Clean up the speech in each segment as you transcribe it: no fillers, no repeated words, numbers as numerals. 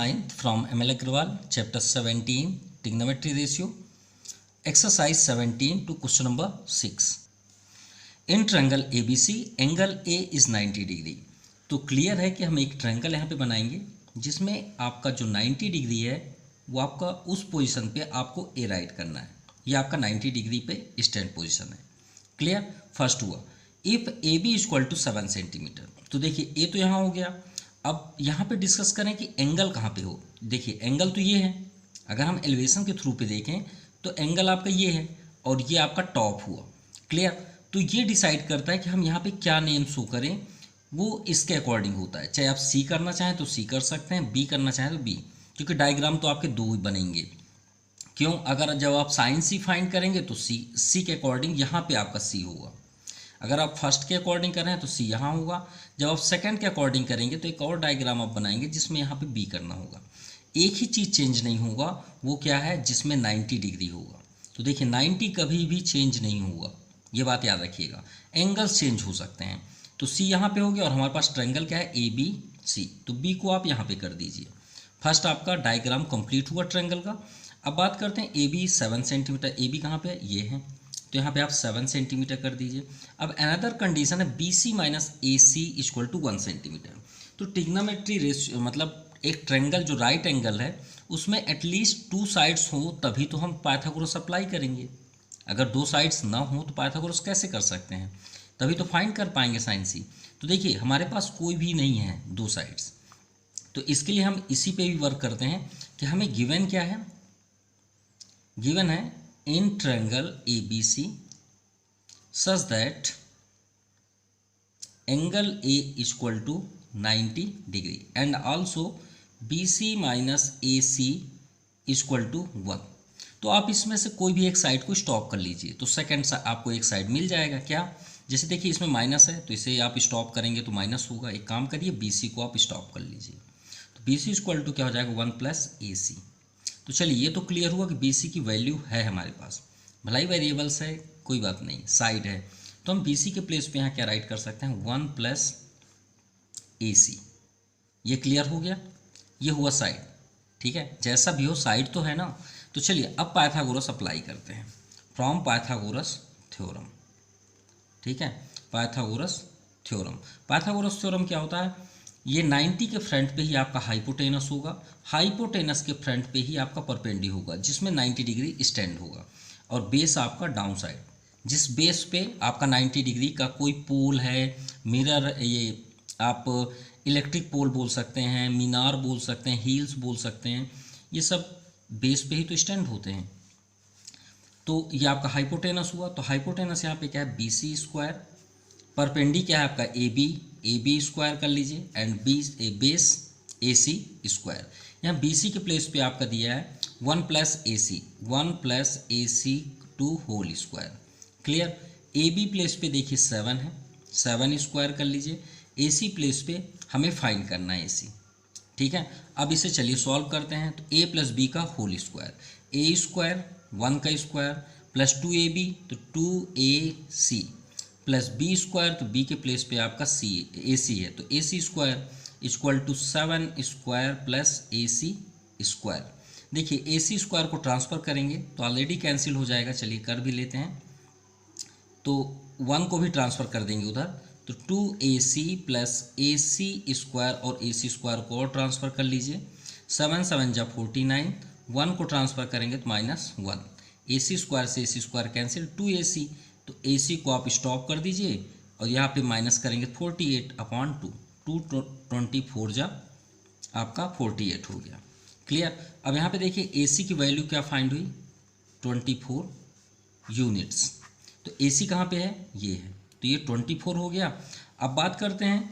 9th from ML Agrawal, chapter 17, trigonometry ratio, exercise 17 to question number 6. In triangle ABC, angle A is 90 degree. तो clear है कि हम एक triangle यहाँ पे बनाएंगे जिसमें आपका जो 90 डिग्री है वो आपका उस पोजीशन पे आपको ए राइट करना है। ये आपका 90 डिग्री पे स्टैंड पोजीशन है। क्लियर? फर्स्ट हुआ if A B equal to 7 centimetre. तो देखिए ए तो यहाँ हो गया। अब यहाँ पे डिस्कस करें कि एंगल कहाँ पे हो। देखिए एंगल तो ये है, अगर हम एलिवेशन के थ्रू पे देखें तो एंगल आपका ये है और ये आपका टॉप हुआ। क्लियर? तो ये डिसाइड करता है कि हम यहाँ पे क्या नेम शो करें, वो इसके अकॉर्डिंग होता है। चाहे आप सी करना चाहें तो सी कर सकते हैं, बी करना चाहें तो बी, क्योंकि डायग्राम तो आपके दो ही बनेंगे। क्यों? अगर जब आप साइन सी फाइंड करेंगे तो सी के अकॉर्डिंग यहाँ पे आपका सी होगा। अगर आप फर्स्ट के अकॉर्डिंग कर रहे हैं तो सी यहाँ होगा। जब आप सेकंड के अकॉर्डिंग करेंगे तो एक और डायग्राम आप बनाएंगे जिसमें यहाँ पे बी करना होगा। एक ही चीज़ चेंज नहीं होगा, वो क्या है, जिसमें 90 डिग्री होगा। तो देखिए 90 कभी भी चेंज नहीं होगा, ये बात याद रखिएगा। एंगल्स चेंज हो सकते हैं। तो सी यहाँ पे हो गया और हमारे पास ट्रायंगल क्या है, ए बी सी। तो बी को आप यहाँ पे कर दीजिए। फर्स्ट आपका डायग्राम कंप्लीट हुआ ट्रायंगल का। अब बात करते हैं A B 7 centimetre. A B कहाँ पे है, ये है, तो यहाँ पे आप 7 सेंटीमीटर कर दीजिए। अब अनदर कंडीशन है B C minus A C equal to 1 centimetre. तो ट्रिग्नोमेट्री रेशियो मतलब एक ट्रायंगल जो राइट एंगल है उसमें एटलीस्ट 2 साइड्स हो तभी तो हम पाइथागोरस अप्लाई करेंगे। अगर 2 साइड्स ना हो तो पाइथागोरस कैसे कर सकते हैं, तभी तो फाइंड कर पाएंगे साइन सी। तो देखिए हमारे पास कोई भी नहीं है 2 साइड्स, तो इसके लिए हम इसी पे भी वर्क करते हैं कि हमें गिवन क्या है। गिवन है in triangle ABC such that angle A is equal to 90 degree and also BC minus AC is equal to 1। तो आप इसमें से कोई भी एक साइड को स्टॉप कर लीजिए तो सेकंड आपको एक साइड मिल जाएगा। क्या? जैसे देखिए इसमें माइनस है तो इसे आप स्टॉप करेंगे तो माइनस होगा। एक काम करिए BC को आप स्टॉप कर लीजिए, तो BC इज इक्वल टू क्या हो जाएगा, 1 प्लस AC। तो चलिए ये तो क्लियर हुआ कि BC की वैल्यू है हमारे पास, भलाई वेरिएबल्स है कोई बात नहीं, साइड है, तो हम BC के प्लेस पे यहाँ क्या राइट कर सकते हैं, 1 प्लस AC। ये क्लियर हो गया, ये हुआ साइड। ठीक है, जैसा भी हो साइड तो है ना। तो चलिए अब पाइथागोरस अप्लाई करते हैं फ्रॉम पाइथागोरस थ्योरम। ठीक है, पाइथागोरस थ्योरम। पाइथागोरस थ्योरम क्या होता है, ये 90 के फ्रंट पे ही आपका हाइपोटेनस होगा, हाइपोटेनस के फ्रंट पे ही आपका परपेंडी होगा जिसमें 90 डिग्री स्टैंड होगा, और बेस आपका डाउन साइड, जिस बेस पे आपका 90 डिग्री का कोई पोल है, मिरर, ये आप इलेक्ट्रिक पोल बोल सकते हैं, मीनार बोल सकते हैं, हील्स बोल सकते हैं, ये सब बेस पे ही तो स्टैंड होते हैं। तो ये आपका हाइपोटेनस हुआ। तो हाइपोटेनस यहाँ पे क्या है, BC स्क्वायर, परपेंडी क्या है आपका AB स्क्वायर कर लीजिए, एंड बेस AC स्क्वायर। यहाँ BC के प्लेस पे आपका दिया है 1 plus AC two whole square. Clear? AB place पे देखिए 7 है, 7 स्क्वायर कर लीजिए। AC प्लेस पे हमें फाइंड करना है AC। ठीक है, अब इसे चलिए सॉल्व करते हैं। तो A प्लस B का होल स्क्वायर, A स्क्वायर 1 का स्क्वायर प्लस 2AB तो 2AC प्लस B स्क्वायर, तो B के प्लेस पे आपका AC है, तो AC square equal to 7 square plus AC square. देखिए AC स्क्वायर को ट्रांसफ़र करेंगे तो ऑलरेडी कैंसिल हो जाएगा, चलिए कर भी लेते हैं। तो 1 को भी ट्रांसफ़र कर देंगे उधर, तो 2AC प्लस AC स्क्वायर और AC स्क्वायर को और ट्रांसफ़र कर लीजिए। 7 7 जा 49, 1 को ट्रांसफ़र करेंगे तो -1, AC स्क्वायर से AC स्क्वायर कैंसिल, 2AC, तो AC को आप स्टॉप कर दीजिए और यहाँ पे माइनस करेंगे 48/2, 224 जा आपका 48 हो गया। क्लियर? अब यहाँ पे देखिए AC की वैल्यू क्या फाइंड हुई, 24 यूनिट्स। तो AC कहाँ पे है, ये है, तो ये 24 हो गया। अब बात करते हैं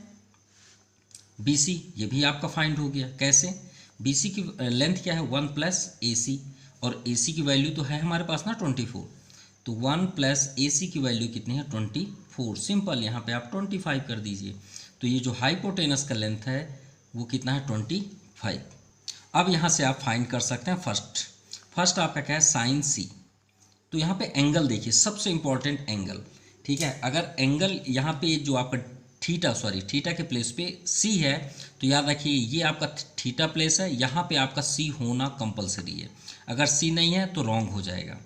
BC, ये भी आपका फाइंड हो गया। कैसे? BC की लेंथ क्या है, 1 प्लस AC, और AC की वैल्यू तो है हमारे पास ना 24, तो 1 प्लस AC की वैल्यू कितनी है, 24। सिंपल, यहाँ पे आप 25 कर दीजिए। तो ये जो हाइपोटेनस का लेंथ है वो कितना है, 25। अब यहाँ से आप फाइंड कर सकते हैं फर्स्ट आपका क्या है, साइन C। तो यहाँ पे एंगल देखिए, सबसे इम्पॉर्टेंट एंगल। ठीक है, अगर एंगल यहाँ पे जो आपका थीटा के प्लेस पे सी है, तो याद रखिए ये आपका थीटा प्लेस है, यहाँ पे आपका सी होना कंपलसरी है। अगर सी नहीं है तो रॉन्ग हो जाएगा।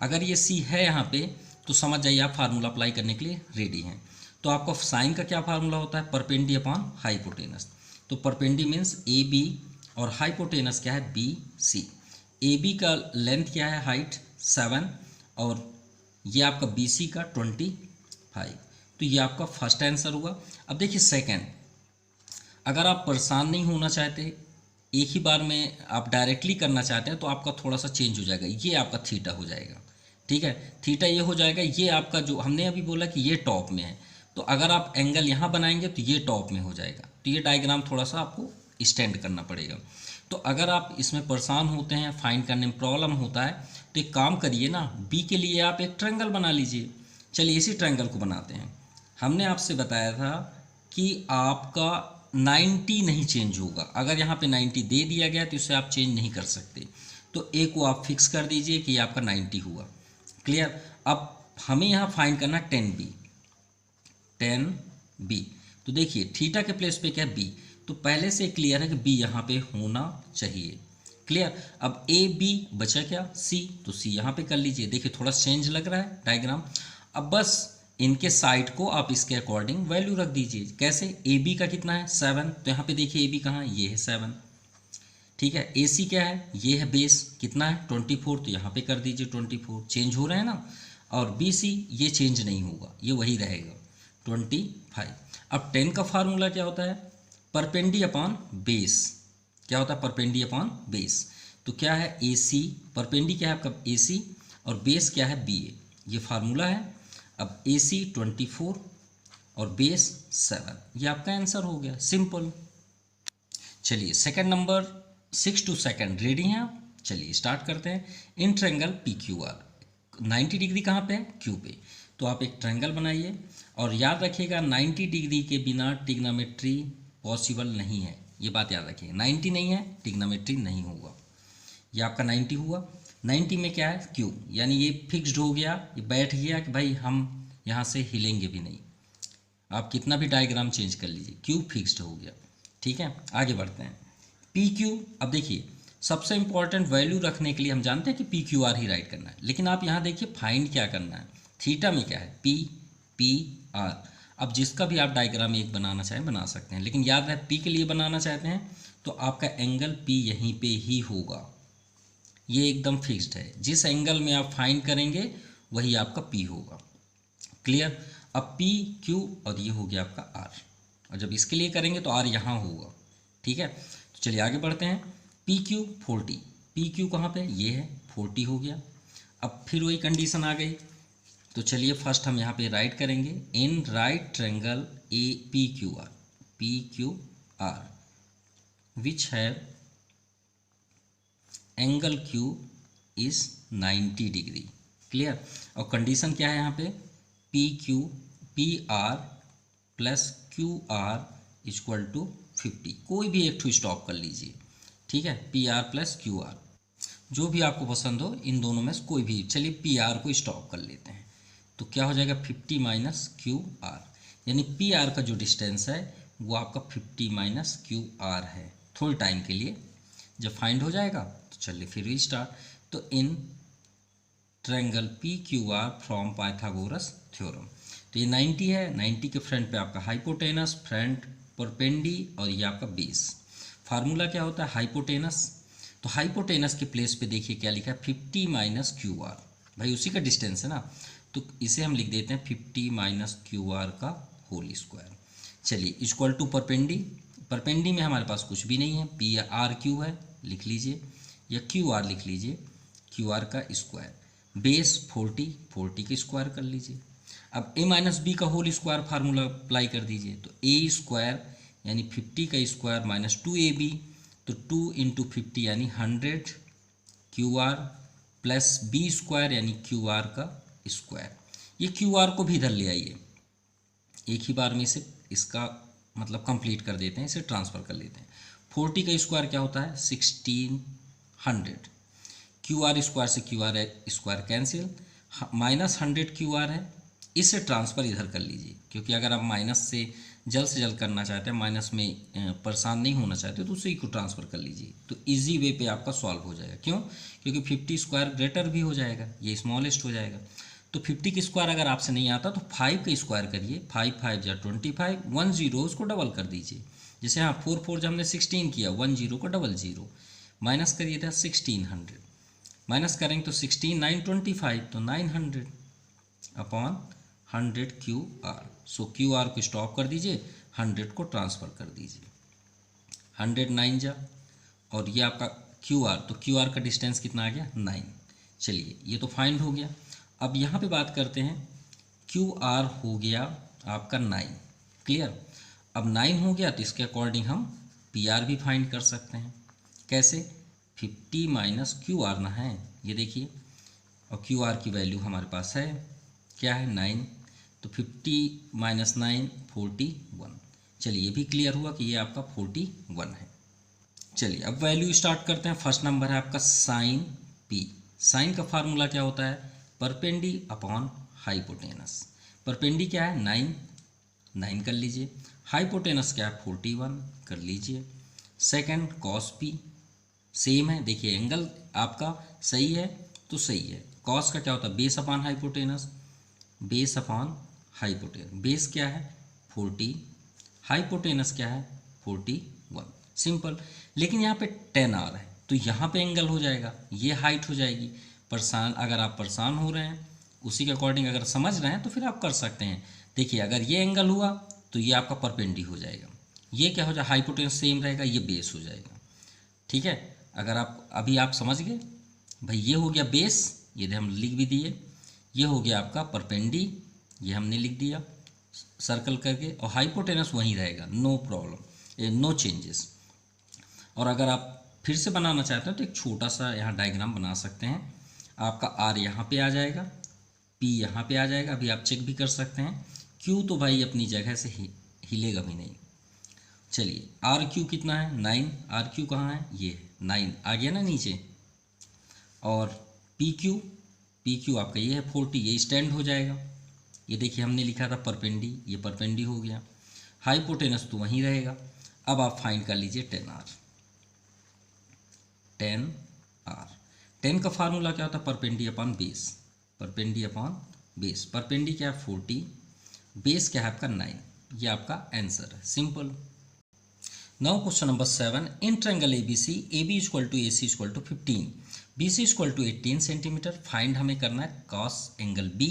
अगर ये सी है यहाँ पे तो समझ जाइए आप फार्मूला अप्लाई करने के लिए रेडी हैं। तो आपका साइन का क्या फार्मूला होता है, परपेंडी अपॉन हाइपोटेनस। तो परपेंडी मीन्स ए बी और हाइपोटेनस क्या है, बी सी। ए बी का लेंथ क्या है, हाइट 7 और ये आपका बी सी का 25। तो ये आपका फर्स्ट आंसर हुआ। अब देखिए सेकंड, अगर आप परेशान नहीं होना चाहते, एक ही बार में आप डायरेक्टली करना चाहते हैं, तो आपका थोड़ा सा चेंज हो जाएगा। ये आपका थीटा हो जाएगा, ठीक है, थीटा ये हो जाएगा। ये आपका जो हमने अभी बोला कि ये टॉप में है, तो अगर आप एंगल यहाँ बनाएंगे तो ये टॉप में हो जाएगा। तो ये डायग्राम थोड़ा सा आपको स्टैंड करना पड़ेगा। तो अगर आप इसमें परेशान होते हैं, फाइंड करने में प्रॉब्लम होता है, तो एक काम करिए ना, बी के लिए आप एक ट्रायंगल बना लीजिए। चलिए इसी ट्रायंगल को बनाते हैं। हमने आपसे बताया था कि आपका 90 नहीं चेंज होगा। अगर यहाँ पे 90 दे दिया गया तो इसे आप चेंज नहीं कर सकते। तो ए को आप फिक्स कर दीजिए कि ये आपका 90 हुआ। क्लियर। अब हमें यहाँ फाइंड करना 10b। तो देखिए थीटा के प्लेस पे क्या है, बी, तो पहले से क्लियर है कि बी यहाँ पे होना चाहिए। क्लियर। अब ए बी बचा क्या, सी, तो सी यहाँ पे कर लीजिए। देखिए थोड़ा चेंज लग रहा है डायग्राम। अब बस इनके साइड को आप इसके अकॉर्डिंग वैल्यू रख दीजिए। कैसे, ए बी का कितना है 7, तो यहाँ पे देखिए ए बी कहाँ है, ये है 7, ठीक है। ए सी क्या है, ये है बेस, कितना है 24, तो यहाँ पे कर दीजिए 24। चेंज हो रहे हैं ना। और बी सी ये चेंज नहीं होगा, ये वही रहेगा 25। अब 10 का फार्मूला क्या होता है, परपेंडी अपॉन बेस। क्या होता है, परपेंडी अपॉन बेस। तो क्या है, ए सी, परपेंडी क्या है आपका ए सी, और बेस क्या है बी ए, ये फार्मूला है। अब ए सी 24 और बेस 7, ये आपका आंसर हो गया, सिंपल। चलिए सेकंड नंबर, 6 to 2 रेडी हैं आप। चलिए स्टार्ट करते हैं। In triangle P Q are, 90 degree कहाँ पे है, क्यू पे। तो आप एक ट्रायंगल बनाइए और याद रखिएगा 90 डिग्री के बिना ट्रिग्नोमेट्री पॉसिबल नहीं है। ये बात याद रखिए, 90 नहीं है ट्रिग्नोमेट्री नहीं होगा। ये आपका 90 हुआ। 90 में क्या है, क्यू, यानी ये फिक्स्ड हो गया, ये बैठ गया कि भाई हम यहाँ से हिलेंगे भी नहीं। आप कितना भी डायग्राम चेंज कर लीजिए, क्यू फिक्स्ड हो गया, ठीक है। आगे बढ़ते हैं, पी क्यू। अब देखिए सबसे इंपॉर्टेंट वैल्यू रखने के लिए हम जानते हैं कि P Q are he right करना है, लेकिन आप यहाँ देखिए फाइंड क्या करना है। थीटा में क्या है, पी पी आर। अब जिसका भी आप डायग्राम एक बनाना चाहें बना सकते हैं, लेकिन याद रहे पी के लिए बनाना चाहते हैं तो आपका एंगल पी यहीं पे ही होगा। ये एकदम फिक्स्ड है, जिस एंगल में आप फाइंड करेंगे वही आपका पी होगा। क्लियर। अब पी क्यू और ये हो गया आपका आर, और जब इसके लिए करेंगे तो आर यहाँ होगा, ठीक है। तो चलिए आगे बढ़ते हैं। पी क्यू 40, पी क्यू कहाँ पे, ये है 40 हो गया। अब फिर वही कंडीशन आ गई, तो चलिए फर्स्ट हम यहाँ पे राइट करेंगे, in right triangle A P Q R which have angle Q is 90 degree. Clear. और कंडीशन क्या है यहाँ पे, P R plus Q R equal to 50। कोई भी एक ठू स्टॉप कर लीजिए, ठीक है, P R plus Q are, जो भी आपको पसंद हो इन दोनों में से कोई भी। चलिए पी आर को स्टॉप कर लेते हैं, तो क्या हो जाएगा 50 माइनस क्यू आर, यानी पी आर का जो डिस्टेंस है वो आपका 50 माइनस क्यू आर है। थोड़े टाइम के लिए, जब फाइंड हो जाएगा तो चलिए फिर भी स्टार्ट। तो in triangle P Q are from Pythagoras theorem, तो ये 90 है, 90 के फ्रंट पे आपका हाइपोटेनस, फ्रंट परपेंडी और ये आपका बेस। फार्मूला क्या होता है, हाइपोटेनस। तो हाइपोटेनस के प्लेस पे देखिए क्या लिखा है, 50 माइनस क्यू आर, भाई उसी का डिस्टेंस है ना, तो इसे हम लिख देते हैं 50 माइनस क्यू आर का होल स्क्वायर। चलिए इक्वल टू परपेंडी, परपेंडी में हमारे पास कुछ भी नहीं है, पी आर क्यू है, लिख लीजिए, या क्यू आर लिख लीजिए, क्यू आर का स्क्वायर। बेस 40, 40 का स्क्वायर कर लीजिए। अब ए माइनस बी का होल स्क्वायर फार्मूला अप्लाई कर दीजिए, तो ए स्क्वायर यानी 50 का स्क्वायर माइनस 2ab, तो 2 इंटू 50 यानी 100 Q R plus B square यानी क्यू आर का स्क्वायर। ये क्यू आर को भी इधर ले आइए, एक ही बार में इसे इसका मतलब कंप्लीट कर देते हैं, इसे ट्रांसफ़र कर लेते हैं। 40 का स्क्वायर क्या होता है 1600, क्यू आर स्क्वायर से Q R square cancel, minus 100 Q are है, इसे ट्रांसफ़र इधर कर लीजिए, क्योंकि अगर आप माइनस से जल्द से जल्द करना चाहते हैं, माइनस में परेशान नहीं होना चाहते, तो उसी को ट्रांसफ़र कर लीजिए, तो इजी वे पे आपका सॉल्व हो जाएगा। क्यों? क्योंकि 50 स्क्वायर ग्रेटर भी हो जाएगा, ये स्मॉलेस्ट हो जाएगा। तो 50 की स्क्वायर अगर आपसे नहीं आता तो 5 का स्क्वायर करिए, 5 5 जा 25, 1 0 उसको डबल कर दीजिए। जैसे हाँ 4 4 जब हमने 16 किया, 1 0 को डबल 0, माइनस करिए था 1600, माइनस करेंगे तो 16 9 25, तो 900 upon 100 Q are. So Q R को स्टॉप कर दीजिए, 100 को ट्रांसफ़र कर दीजिए, 100 9 जा, और ये आपका क्यू आर, तो क्यू आर का डिस्टेंस कितना आ गया 9। चलिए ये तो फाइंड हो गया। अब यहाँ पे बात करते हैं, क्यू आर हो गया आपका 9, क्लियर। अब 9 हो गया तो इसके अकॉर्डिंग हम पी आर भी फाइंड कर सकते हैं। कैसे? 50 माइनस क्यू आर ना है, ये देखिए, और क्यू आर की वैल्यू हमारे पास है, क्या है 9, तो 50 माइनस 9 41। चलिए ये भी क्लियर हुआ कि ये आपका 41 है। चलिए अब वैल्यू स्टार्ट करते हैं। फर्स्ट नंबर है आपका साइन पी। साइन का फार्मूला क्या होता है? Perpendicular upon hypotenuse. परपेंडी क्या है 9, 9 कर लीजिए। हाइपोटेनस क्या है 41 कर लीजिए। सेकंड कॉस पी, सेम है, देखिए एंगल आपका सही है तो सही है। कॉस का क्या होता है base upon hypotenuse, base upon hypotenuse, base क्या है 40, हाइपोटेनस क्या है 41, सिंपल। लेकिन यहाँ पे 10 आ रहा है तो यहाँ पे एंगल हो जाएगा, ये हाइट हो जाएगी। परेशान अगर आप परेशान हो रहे हैं उसी के अकॉर्डिंग अगर समझ रहे हैं तो फिर आप कर सकते हैं। देखिए अगर ये एंगल हुआ तो ये आपका परपेंडी हो जाएगा, ये क्या हो जाएगा हाइपोटेनस सेम रहेगा, ये बेस हो जाएगा। ठीक है, अगर आप अभी आप समझ गए भाई, ये हो गया बेस, ये हम लिख भी दिए, ये हो गया आपका परपेंडी, ये हमने लिख दिया सर्कल करके, और हाइपोटेनस वहीं रहेगा, नो प्रॉब्लम, नो चेंजेस। और अगर आप फिर से बनाना चाहते हैं तो एक छोटा सा यहाँ डायग्राम बना सकते हैं। आपका आर यहाँ पे आ जाएगा, पी यहाँ पे आ जाएगा, अभी आप चेक भी कर सकते हैं। क्यू तो भाई अपनी जगह से हिलेगा भी नहीं। चलिए आर क्यू कितना है 9, आर क्यू कहाँ है ये 9 आ गया ना नीचे। और पी क्यू आपका ये है 40, ये स्टैंड हो जाएगा। ये देखिए हमने लिखा था परपेंडी, ये परपेंडी हो गया। हाइपोटेनस तो वहीं रहेगा। अब आप फाइंड कर लीजिए 10R। 10R, 10 का फार्मूला क्या होता है perpendicular upon base, perpendicular upon base. परपेंडी क्या है 40, बेस क्या है आपका 9, ये आपका आंसर है, simple. Now question number 7, in triangle ABC, AB equal to AC equal to 15, BC equal to 18 centimetre, find हमें करना है कॉस एंगल B।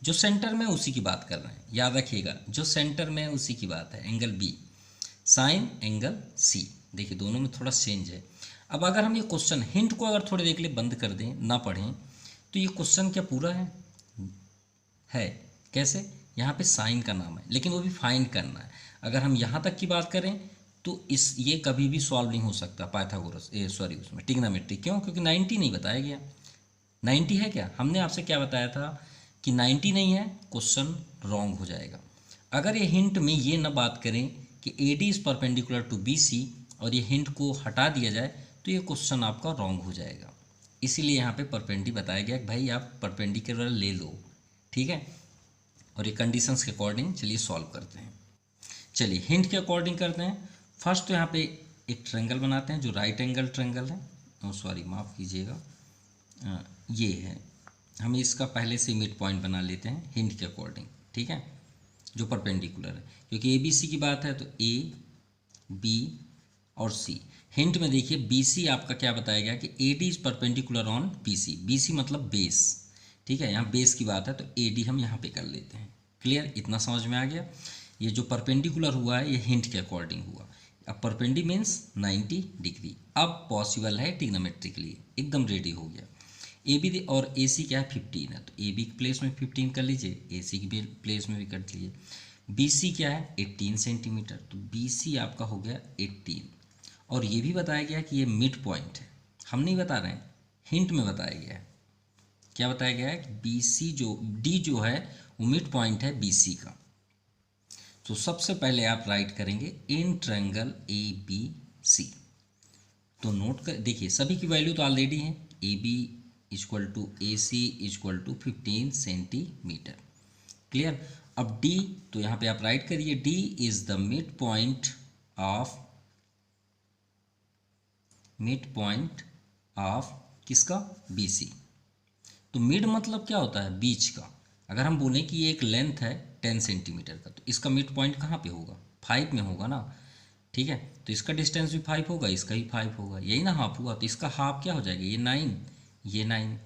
जो सेंटर में उसी की बात कर रहे हैं, याद रखिएगा जो सेंटर में उसी की बात है, angle B, sign angle C। देखिए दोनों में थोड़ा चेंज है। अब अगर हम ये क्वेश्चन हिंट को अगर थोड़े देख ले, बंद कर दें ना पढ़ें, तो ये क्वेश्चन क्या पूरा है कैसे? यहाँ पे साइन का नाम है लेकिन वो भी फाइंड करना है। अगर हम यहाँ तक की बात करें तो ये कभी भी सॉल्व नहीं हो सकता पाइथागोरस, सॉरी उसमें ट्रिग्नोमेट्री। क्यों? क्योंकि 90 नहीं बताया गया। 90 है क्या? हमने आपसे क्या बताया था कि 90 नहीं है, क्वेश्चन रॉन्ग हो जाएगा। अगर ये हिंट में ये ना बात करें कि AD is perpendicular to BC और ये हिंट को हटा दिया जाए तो ये क्वेश्चन आपका रॉन्ग हो जाएगा। इसीलिए यहाँ पे परपेंडी बताया गया कि भाई आप परपेंडिकुलर ले लो, ठीक है। और ये कंडीशंस के अकॉर्डिंग चलिए सॉल्व करते हैं। चलिए हिंट के अकॉर्डिंग करते हैं। फर्स्ट तो यहाँ पे एक ट्रायंगल बनाते हैं जो राइट एंगल ट्रायंगल है, सॉरी माफ़ कीजिएगा, ये है। हम इसका पहले से मिड पॉइंट बना लेते हैं हिंट के अकॉर्डिंग, ठीक है, जो परपेंडिकुलर है। क्योंकि ABC की बात है तो A, B और C। हिंट में देखिए BC आपका क्या बताया गया कि AD is perpendicular on BC, BC मतलब बेस, ठीक है, यहाँ बेस की बात है तो AD हम यहाँ पे कर लेते हैं। क्लियर, इतना समझ में आ गया। ये जो परपेंडिकुलर हुआ है ये हिंट के अकॉर्डिंग हुआ। अब परपेंडी मीन्स 90 डिग्री, अब पॉसिबल है ट्रिग्नोमेट्रिकली, एकदम रेडी हो गया। AB और AC क्या है 15 है, तो AB की प्लेस में 15 कर लीजिए, AC की प्लेस में भी कर लीजिए। BC क्या है 18 सेंटीमीटर, तो BC आपका हो गया 18। और ये भी बताया गया कि ये मिड पॉइंट है, हम नहीं बता रहे हैं, हिंट में बताया गया है। क्या बताया गया है कि BC जो D जो है वो मिड पॉइंट है BC का। तो सबसे पहले आप राइट करेंगे इन ट्रायंगल ABC। तो नोट कर देखिए सभी की वैल्यू तो ऑलरेडी है, AB equal to AC equal to 15 centimetre, clear. अब डी, तो यहाँ पे आप राइट करिए D is the mid point of किसका, बी सी। तो मिड मतलब क्या होता है, बीच का। अगर हम बोलें कि ये एक लेंथ है 10 सेंटीमीटर का, तो इसका मिड पॉइंट कहाँ पे होगा, 5 में होगा ना, ठीक है। तो इसका डिस्टेंस भी 5 होगा, इसका भी 5 होगा, यही ना हाफ हुआ। तो इसका हाफ क्या हो जाएगा, ये 9, ये 9।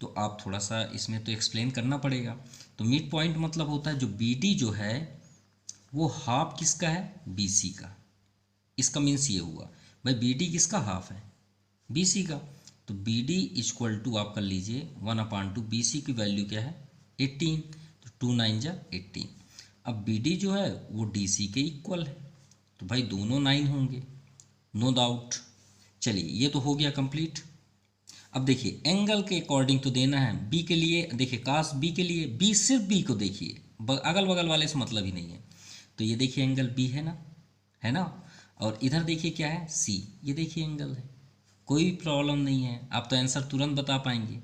तो आप थोड़ा सा इसमें तो एक्सप्लेन करना पड़ेगा। तो मिड पॉइंट मतलब होता है जो बी डी जो है वो हाफ किसका है, बी सी का। इसका मीन्स ये हुआ भाई बी डी किसका हाफ है, बी सी का। तो बी डी इक्वल टू आप कर लीजिए 1/2, बी सी की वैल्यू क्या है 18, तो 2 9 जा 18। अब बी डी जो है वो डी सी के इक्वल है, तो भाई दोनों 9 होंगे, नो डाउट। चलिए ये तो हो गया कंप्लीट। अब देखिए एंगल के अकॉर्डिंग तो देना है बी के लिए, देखिए कास बी के लिए, बी सिर्फ बी को देखिए, अगल बगल वाले से मतलब ही नहीं है। तो ये देखिए एंगल बी है ना, है ना। और इधर देखिए क्या है सी, ये देखिए एंगल है, कोई भी प्रॉब्लम नहीं है। आप तो आंसर तुरंत बता पाएंगे,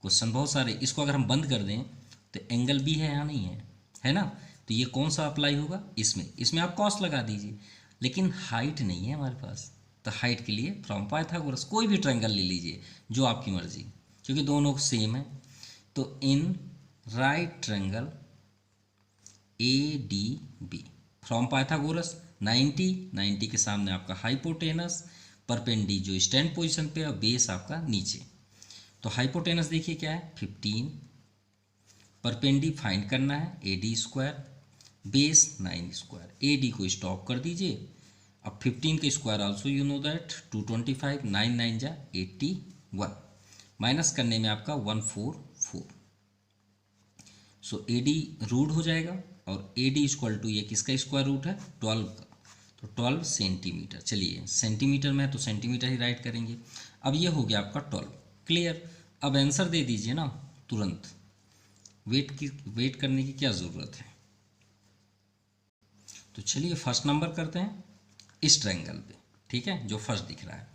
क्वेश्चन बहुत सारे। इसको अगर हम बंद कर दें तो एंगल बी है या नहीं है ना। तो ये कौन सा अप्लाई होगा, इसमें आप कॉस लगा दीजिए। लेकिन हाइट नहीं है हमारे पास, तो हाइट के लिए फ्रॉम पाइथागोरस कोई भी ट्रायंगल ले लीजिए जो आपकी मर्जी, क्योंकि दोनों सेम है। तो in right triangle A D B from Pythagoras 90 के सामने आपका हाइपोटेनस, परपेंडी जो स्टैंड पोजीशन पे और बेस आपका नीचे। तो हाइपोटेनस देखिए क्या है 15, परपेंडी फाइंड करना है A D square, base 9 square, A D को स्टॉप कर दीजिए। अब 15 का square also you know that 225, 9 9 जा 81, माइनस करने में आपका 144। सो ए डी रूट हो जाएगा, और ए डी इक्वल टू ये किसका स्क्वायर रूट है 12 का, तो 12 सेंटीमीटर। चलिए सेंटीमीटर में है तो सेंटीमीटर ही राइट करेंगे। अब ये हो गया आपका 12, क्लियर। अब आंसर दे दीजिए ना तुरंत, वेट करने की क्या ज़रूरत है। तो चलिए फर्स्ट नंबर करते हैं इस ट्रायंगल पे, ठीक है, जो फर्स्ट दिख रहा है।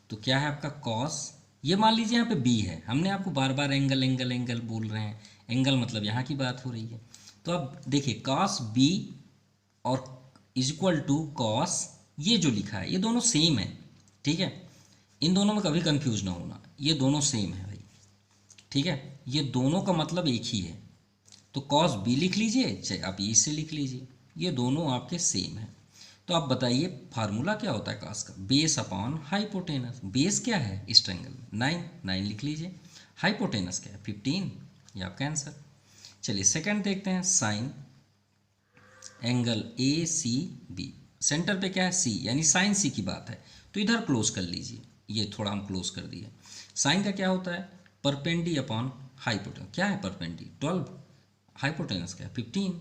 तो क्या है आपका कॉस, ये मान लीजिए यहाँ पे बी है, हमने आपको बार बार एंगल एंगल एंगल बोल रहे हैं, एंगल मतलब यहाँ की बात हो रही है। तो अब देखिए कॉस बी और इक्वल टू कॉस, ये जो लिखा है ये दोनों सेम है, ठीक है। इन दोनों में कभी कंफ्यूज ना होना, ये दोनों सेम है भाई, ठीक है, ये दोनों का मतलब एक ही है। तो कॉस बी लिख लीजिए चाहे आप ई से लिख लीजिए, ये दोनों आपके सेम है। तो आप बताइए फार्मूला क्या होता है कॉस का, बेस अपॉन हाइपोटेनस। बेस क्या है इस ट्रायंगल में 9, 9 लिख लीजिए। हाइपोटेनस क्या है 15, ये आपका आंसर। चलिए सेकंड देखते हैं, sine angle A C B, centre पे क्या है सी, यानी साइन सी की बात है। तो इधर क्लोज कर लीजिए, ये थोड़ा हम क्लोज कर दिए। साइन का क्या होता है परपेंडी अपॉन हाइपोटेनस, क्या है परपेंडी 12, हाइपोटेनस क्या है 15,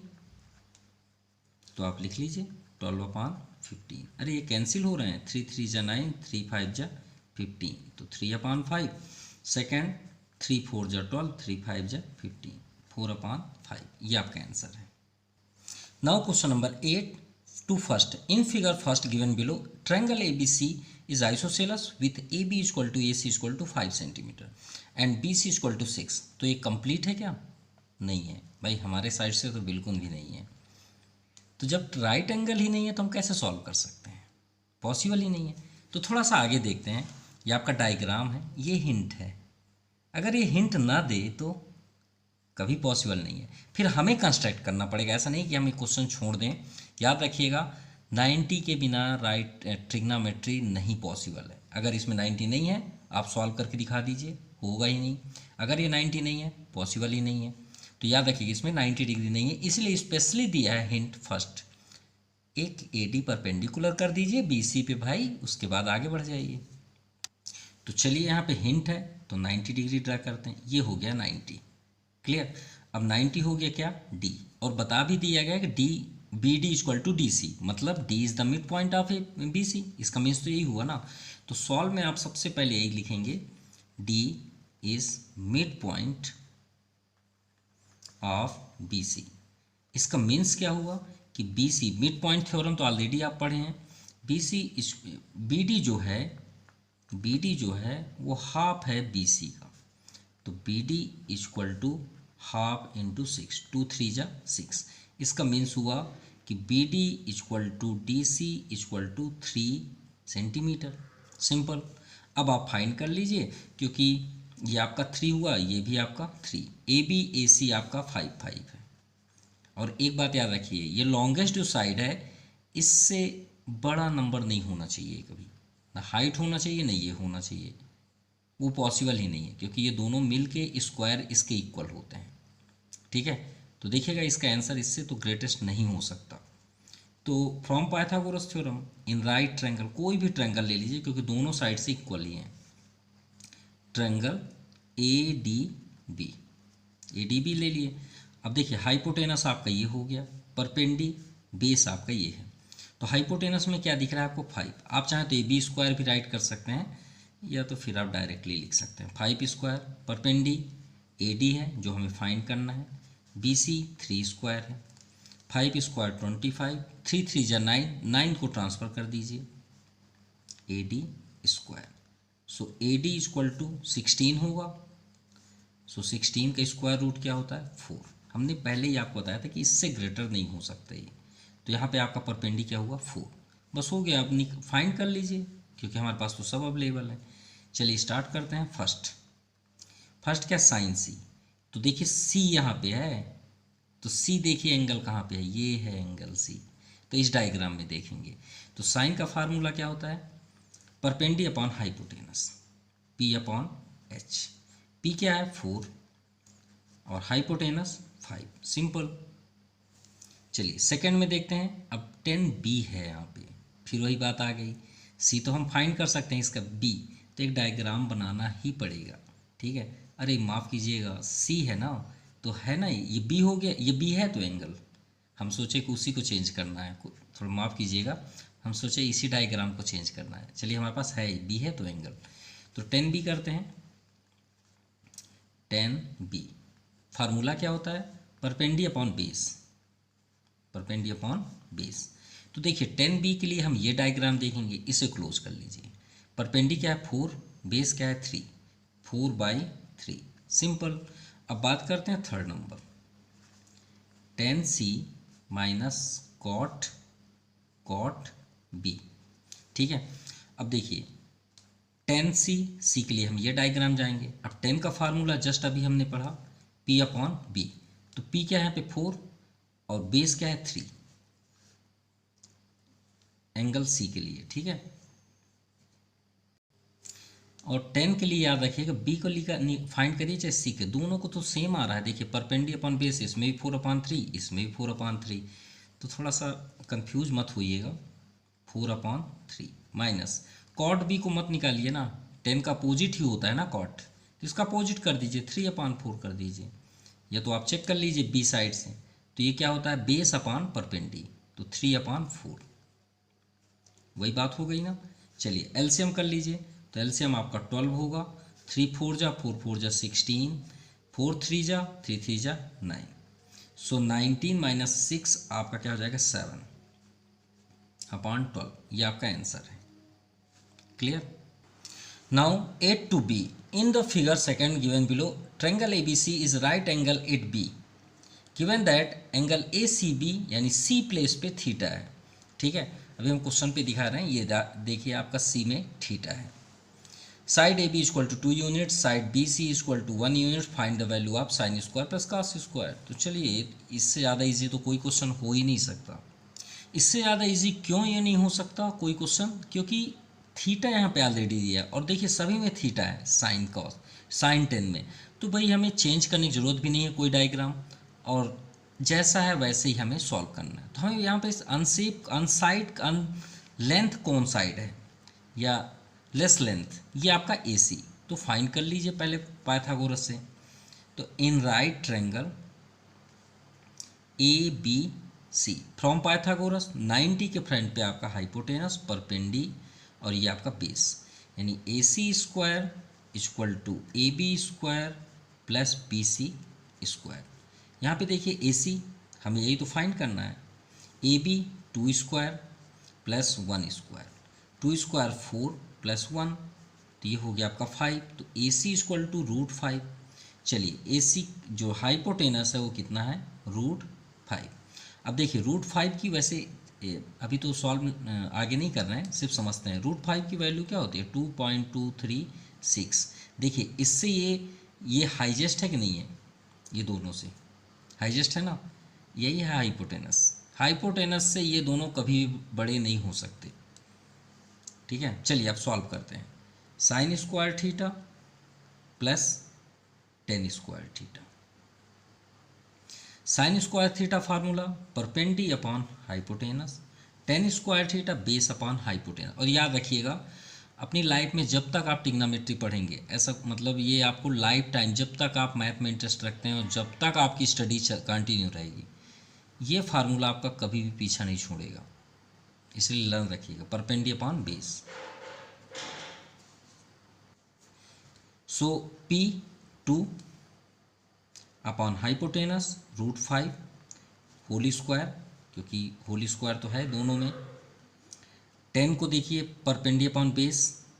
तो आप लिख लीजिए 12/15। अरे ये कैंसिल हो रहे हैं, 3 3 जा 9, 3 5 जा 15, तो 3/5। सेकेंड 3 4 जा 12, 3 5 जा 15, 4/5, ये आपका आंसर है। Now question number 8 to first. In figure first given below, triangle ABC is isosceles with AB equal to AC equal to 5 centimetre and BC equal to 6। तो ये कंप्लीट है क्या, नहीं है भाई, हमारे साइड से तो बिल्कुल भी नहीं है। तो जब राइट एंगल ही नहीं है तो हम कैसे सॉल्व कर सकते हैं, पॉसिबल ही नहीं है। तो थोड़ा सा आगे देखते हैं, ये आपका डायग्राम है, ये हिंट है। अगर ये हिंट ना दे तो कभी पॉसिबल नहीं है, फिर हमें कंस्ट्रक्ट करना पड़ेगा। ऐसा नहीं कि हम एक क्वेश्चन छोड़ दें। याद रखिएगा 90 के बिना राइट ट्रिग्नोमेट्री नहीं पॉसिबल है। अगर इसमें 90 नहीं है आप सॉल्व करके दिखा दीजिए, होगा ही नहीं। अगर ये 90 नहीं है पॉसिबल ही नहीं है। तो याद रखिएगा इसमें 90 डिग्री नहीं है, इसलिए स्पेशली दिया है हिंट फर्स्ट, एक एडी परपेंडिकुलर कर दीजिए बीसी पे भाई, उसके बाद आगे बढ़ जाइए। तो चलिए यहाँ पे हिंट है तो 90 डिग्री ड्रा करते हैं, ये हो गया 90, क्लियर। अब 90 हो गया क्या डी, और बता भी दिया गया कि D B D equal to D C, मतलब D is the mid point of A B C, इसका मीन्स तो यही हुआ ना। तो सॉल्व में आप सबसे पहले यही लिखेंगे D is mid point of B C. इसका मीन्स क्या हुआ कि B C mid point theorem तो ऑलरेडी आप पढ़े हैं। बी सी बी डी जो है वो हाफ है बी सी का, तो B D equal to half into 6, 2 3 जा 6। इसका मीन्स हुआ कि B D equal to D C equal to 3 centimetre. Simple. अब आप फाइंड कर लीजिए, क्योंकि ये आपका 3 हुआ, ये भी आपका 3, ए बी ए सी आपका 5 5 है। और एक बात याद रखिए, ये लॉन्गेस्ट जो साइड है इससे बड़ा नंबर नहीं होना चाहिए कभी, ना हाइट होना चाहिए ना ये होना चाहिए, वो पॉसिबल ही नहीं है, क्योंकि ये दोनों मिल के स्क्वायर इसके इक्वल होते हैं। ठीक है, तो देखिएगा इसका आंसर इससे तो ग्रेटेस्ट नहीं हो सकता। तो from Pythagoras theorem in right triangle, कोई भी ट्रायंगल ले लीजिए क्योंकि दोनों साइड से इक्वल ही हैं। ट्रायंगल ए डी बी ले लिए। अब देखिए हाइपोटेनस आपका ये हो गया, परपेंडी बेस आपका ये है। तो हाइपोटेनस में क्या दिख रहा है आपको 5। आप चाहें तो ए बी स्क्वायर भी राइट कर सकते हैं, या तो फिर आप डायरेक्टली लिख सकते हैं 5 स्क्वायर। परपेंडी ए डी है जो हमें फाइंड करना है, बी सी 3 स्क्वायर है, 5 स्क्वायर 25, 3 3 जा 9, 9 को ट्रांसफ़र कर दीजिए, A D square. So A D equal to 16 होगा। सो 16 का स्क्वायर रूट क्या होता है 4। हमने पहले ही आपको बताया था कि इससे ग्रेटर नहीं हो सकता ये। तो यहाँ पे आपका परपेंडी क्या हुआ 4। बस हो गया, अब फाइंड कर लीजिए क्योंकि हमारे पास तो सब अवेलेबल है। चलिए स्टार्ट करते हैं। फर्स्ट क्या साइन सी। तो देखिए सी यहाँ पे है, तो सी देखिए एंगल कहाँ पे है, ये है एंगल सी। तो इस डायग्राम में देखेंगे तो साइन का फार्मूला क्या होता है, perpendicular upon hypotenuse, P upon H. P क्या है 4 और हाइपोटेनस 5। सिंपल। चलिए सेकंड में देखते हैं। अब 10b है यहाँ पे, फिर वही बात आ गई। सी तो हम फाइंड कर सकते हैं, इसका b तो एक डायग्राम बनाना ही पड़ेगा। ठीक है, अरे माफ़ कीजिएगा सी है ना, तो है ना ये b हो गया, ये b है तो एंगल हम सोचे कि उसी को चेंज करना है। थोड़ा माफ़ कीजिएगा, हम सोचे इसी डायग्राम को चेंज करना है। चलिए हमारे पास है b है तो एंगल, तो 10b करते हैं। 10b फार्मूला क्या होता है, perpendicular upon base, perpendicular upon base. तो देखिए 10b के लिए हम ये डायग्राम देखेंगे, इसे क्लोज कर लीजिए। परपेंडी क्या है 4, बेस क्या है 3, 4/3। सिंपल। अब बात करते हैं third number, 10c minus cot b। ठीक है, अब देखिए 10c के लिए हम ये डायग्राम जाएंगे। अब 10 का फार्मूला जस्ट अभी हमने पढ़ा, p अपॉन b। तो p क्या है यहाँ पे 4 और बेस क्या है 3, एंगल c के लिए। ठीक है, और 10 के लिए याद रखिएगा b को फाइंड करिए चाहे c के, दोनों को तो सेम आ रहा है। देखिए परपेंडी अपॉन बेस, इसमें भी 4/3, इसमें भी 4/3, तो थोड़ा सा कंफ्यूज मत होइएगा। 4/3 माइनस कॉट b को मत निकालिए ना, 10 का अपोजिट ही होता है ना कॉट, तो इसका अपोजिट कर दीजिए, 3/4 कर दीजिए, या तो आप चेक कर लीजिए b साइड से। तो ये क्या होता है बेस अपॉन परपेंडी, तो 3/4, वही बात हो गई ना। चलिए एलसीएम कर लीजिए, तो एलसीएम आपका 12 होगा। 3 4 जा 4 4 जा 16, 4 3 जा 3 3 जा 9। सो 19 माइनस 6 आपका क्या हो जाएगा 7/12। ये आपका आंसर है। Clear. Now 8 to b in the figure second given below, triangle ABC is right angle at B given that angle ACB यानी C प्लेस पे थीटा है। ठीक है, अभी हम क्वेश्चन पे दिखा रहे हैं, ये देखिए आपका C में थीटा है। Side AB equal to 2 unit, side BC equal to 1 unit, find the value of sine square plus cos square. तो चलिए इससे ज़्यादा इजी तो कोई क्वेश्चन हो ही नहीं सकता। इससे ज़्यादा इजी क्यों ये नहीं हो सकता कोई क्वेश्चन, क्योंकि थीटा यहाँ पे ऑलरेडी दिया है और देखिए सभी में थीटा है, साइन कॉस, साइन 10 में, तो भाई हमें चेंज करने की ज़रूरत भी नहीं है कोई डायग्राम, और जैसा है वैसे ही हमें सॉल्व करना है। तो हमें यहाँ पे अनसेप अनसाइड लेंथ कौन साइड है या लेस लेंथ, ये आपका AC। तो फाइंड कर लीजिए पहले पाइथागोरस से। तो in right triangle ABC from Pythagoras 90 के फ्रंट पे आपका हाइपोटेनस, परपेंडी और ये आपका बेस, यानी AC square equal to AB square plus BC square. यहाँ पे देखिए AC हमें यही तो फाइंड करना है। AB 2 square plus 1 square, 2 square 4 plus 1, तो ये हो गया आपका 5। तो AC इक्वल टू √5। चलिए AC जो हाइपोटेनस है वो कितना है, √5। अब देखिए √5 की वैसे अभी तो सॉल्व आगे नहीं कर रहे हैं, सिर्फ समझते हैं। √5 की वैल्यू क्या होती है, 2.236। देखिए इससे ये हाइजेस्ट है कि नहीं है, ये दोनों से हाइजेस्ट है ना, यही है हाइपोटेनस। हाइपोटेनस से ये दोनों कभी बड़े नहीं हो सकते, ठीक है। चलिए अब सॉल्व करते हैं। sin square theta plus tan square theta. sin square theta formula perpendicular upon hypotenuse, tan square theta base upon hypotenuse. और याद रखिएगा अपनी लाइफ में जब तक आप ट्रिग्नोमेट्री पढ़ेंगे, ऐसा मतलब ये आपको लाइफ टाइम, जब तक आप मैथ में इंटरेस्ट रखते हैं और जब तक आपकी स्टडी कंटिन्यू रहेगी, ये फार्मूला आपका कभी भी पीछा नहीं छोड़ेगा, इसलिए लर्न रखिएगा। Perpendicular upon base, so P2 upon hypotenuse √5 whole square, क्योंकि होल स्क्वायर तो है दोनों में। 10 को देखिए परपेंडी अपॉन बेस,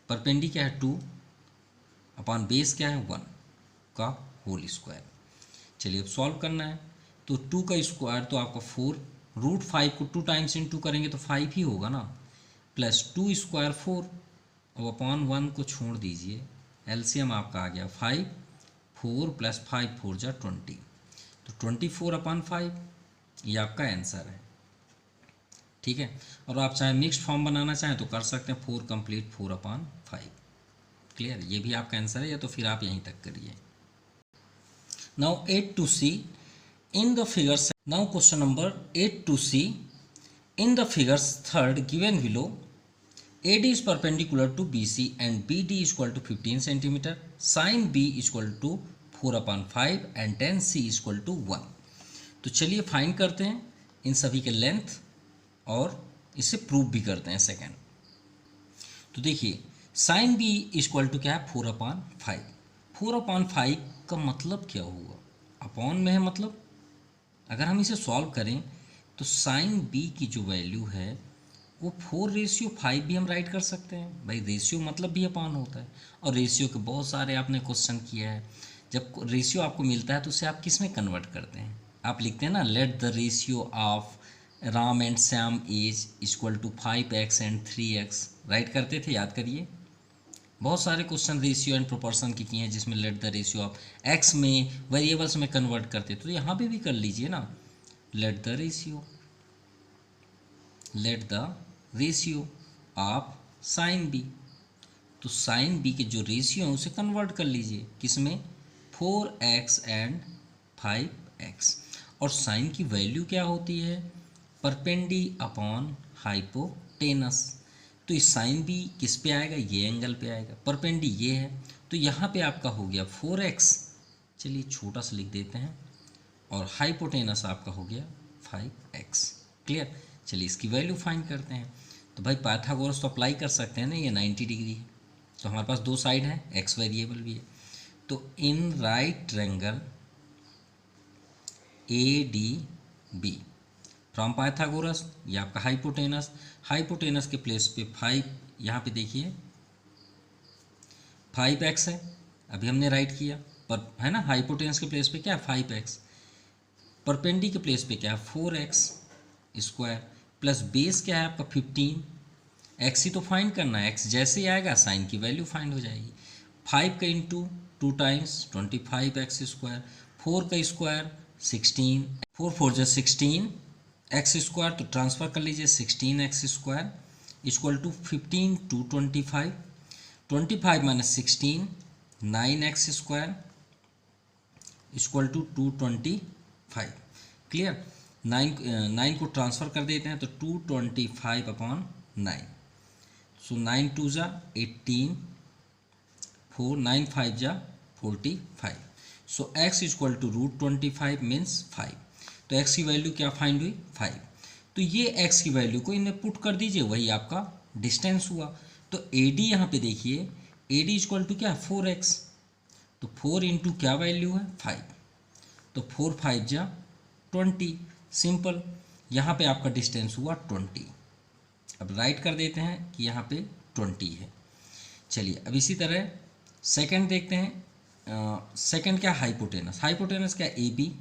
परपेंडी क्या है 2 अपॉन बेस क्या है 1 का होल स्क्वायर। चलिए अब सॉल्व करना है, तो 2 का स्क्वायर तो आपका 4, √5 को 2 टाइम्स इंटू करेंगे तो 5 ही होगा ना, प्लस 2 स्क्वायर 4 और अपॉन 1 को छोड़ दीजिए, एलसीएम आपका आ गया 5, 4 प्लस 5 4 जा 20, तो 24 अपॉन 5 ये आपका आंसर है, ठीक है। और आप चाहे मिक्स्ड फॉर्म बनाना चाहें तो कर सकते हैं, 4 कंप्लीट 4 अपॉन 5। क्लियर, ये भी आपका आंसर है, या तो फिर आप यहीं तक करिए। Now 8 to C in the figures, now question number 8 to C in the figures third given below, AD is perpendicular to BC and BD is equal to 15 centimeter, sin B is equal to 4 upon 5 and tan C is equal to 1। तो चलिए find करते हैं इन सभी के length और इसे prove भी करते हैं सेकेंड। तो देखिए sin B is equal to क्या है 4 upon 5, 4 upon 5 का मतलब क्या हुआ, अपॉन में है, मतलब अगर हम इसे सॉल्व करें तो sin B की जो वैल्यू है वो 4:5 भी हम राइट कर सकते हैं। भाई रेशियो मतलब भी अपॉन होता है, और रेशियो के बहुत सारे आपने क्वेश्चन किया है। जब रेशियो आपको मिलता है तो उसे आप किस में कन्वर्ट करते हैं, आप लिखते हैं ना let the ratio of Ram and Shyam age equal to 5x and 3x, write करते थे, याद करिए। बहुत सारे क्वेश्चन रेशियो एंड प्रोपोर्शन के किए हैं जिसमें let the ratio of x में वेरिएबल्स में कन्वर्ट करते, तो यहाँ पे भी कर लीजिए ना, let the ratio of sine B, तो साइन बी के जो रेशियो है उसे कन्वर्ट कर लीजिए किस में, 4x एंड 5x। और साइन की वैल्यू क्या होती है, परपेंडी अपॉन हाइपोटेनस, तो इस साइन बी किस पे आएगा, ये एंगल पे आएगा, परपेंडी ये है, तो यहाँ पे आपका हो गया 4x, चलिए छोटा सा लिख देते हैं, और हाइपोटेनस आपका हो गया 5x। क्लियर, चलिए इसकी वैल्यू फाइंड करते हैं। तो भाई पाइथागोरस तो अप्लाई कर सकते हैं ना, ये 90 डिग्री है, तो हमारे पास दो साइड है, x वेरिएबल भी है, तो in right triangle ADB from Pythagoras, ये आपका हाइपोटेनस, हाइपोटेनस के प्लेस पे 5, यहाँ पे देखिए 5x है, अभी हमने राइट किया पर, है ना, हाइपोटेनस के प्लेस पे क्या है 5x, परपेंडी के प्लेस पे क्या है 4x स्क्वायर, प्लस बेस क्या है आपका 15, x ही तो फाइंड करना है, x जैसे ही आएगा साइन की वैल्यू फाइंड हो जाएगी, 5 का इंटू 2 टाइम्स 25x स्क्वायर, 4 का स्क्वायर 16, 4 4 जो 16 x स्क्वायर, तो ट्रांसफ़र कर लीजिए 16x square equal to 15 2 25, 25 minus 16 9x square equal to 225। Clear, 9 को ट्रांसफ़र कर देते हैं तो 225 अपॉन 9, सो 9 2 जा 18, 4 9 5 जा 45, सो x इक्वल टू √25 मीन्स 5, तो x की वैल्यू क्या फाइंड हुई 5, तो ये x की वैल्यू को इनमें पुट कर दीजिए, वही आपका डिस्टेंस हुआ। तो AD यहाँ पे देखिए AD इक्वल टू क्या 4x, तो 4 इंटू क्या वैल्यू है 5, तो 4 5 जा 20, सिंपल, यहाँ पे आपका डिस्टेंस हुआ 20। अब राइट कर देते हैं कि यहाँ पे 20 है। चलिए अब इसी तरह सेकंड देखते हैं, सेकंड क्या हाइपोटेनस, हाइपोटेनस क्या A B,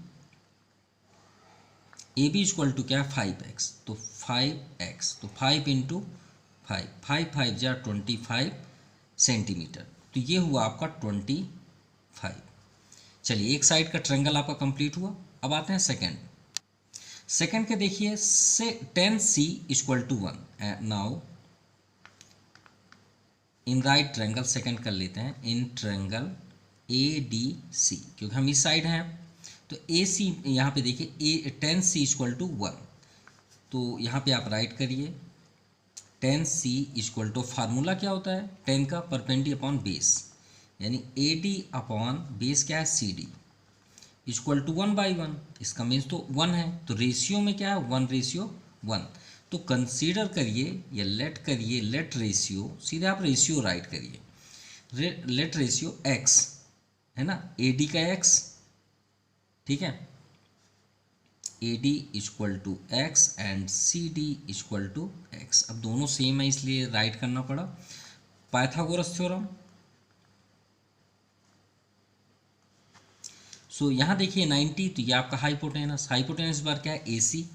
A B equal to क्या 5x, तो 5x तो 5 इंटू 5, 5 5 जा 25 सेंटीमीटर, तो ये हुआ आपका 25। चलिए एक साइड का ट्रायंगल आपका कंप्लीट हुआ। अब आते हैं सेकंड, सेकंड के देखिए से 10c equal to 1। Now in right triangle, second कर लेते हैं in triangle A D C, क्योंकि हम इस साइड हैं, तो ए सी यहाँ पे देखिए ए 10c इक्वल टू 1, तो यहाँ पे आप राइट करिए 10c इक्वल टू, फार्मूला क्या होता है 10 का, परपेंडी अपॉन बेस, यानी ए डी अपॉन बेस क्या है सी डी इक्वल टू 1/1, इसका मीन्स तो 1 है, तो रेशियो में क्या है 1:1, तो कंसीडर करिए या लेट करिए, लेट रेशियो, सीधे आप रेशियो राइट करिए, लेट रेशियो x है ना, ए डी का x, ठीक है, A D equal to x and C D equal to x. अब दोनों सेम है इसलिए राइट करना पड़ा, पाइथागोरस थ्योरम। सो यहाँ देखिए 90, तो ये आपका हाइपोटेनस, हाइपोटेनस बार क्या है ए सी,